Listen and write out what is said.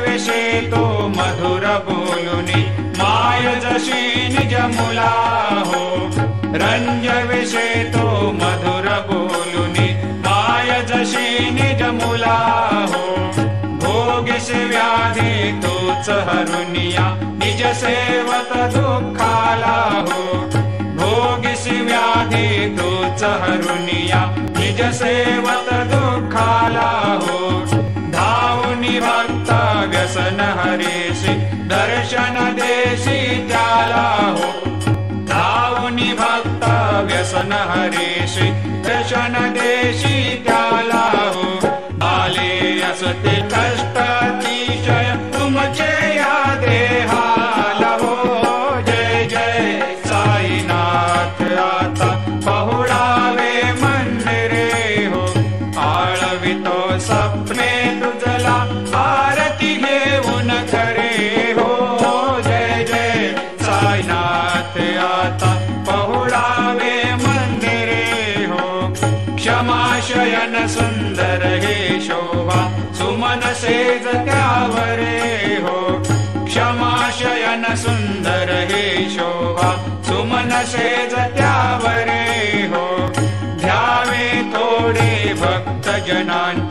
विषे तो मधुर बोलुनी माय जशी निज मुला हो। रंज विषे तो मधुर बोलुनी माय जशी निज मुला हो। भोगिस व्याधी तोच हरुनिया निज सेवत दुःखाला हो। भोगिस व्याधी तोच हरुनिया निज सेवत दुःखाला हो। धावुनी भक्त व्यसन हरेशी दर्शन देशी त्याला हो। धावुनी भक्त व्यसन हरेशी दर्शन देशी त्याला हो। आले असते कष्ट अतिशय तुमचे या देहाला हो। जय जय साईनाथ आता पहुडावे मंदिरे हो। आळवितो सपने तुझला आरती घेऊन खरे हो। जय जय साईनाथ आता पहुडावे मंदिरे हो। क्षमाशयन सुंदर हे शोभा सुमन सेज त्यावरे हो। क्षमाशयन सुंदर हे शोभा सुमन सेज त्यावरे हो। ध्यावे थोडे भक्त जनांचे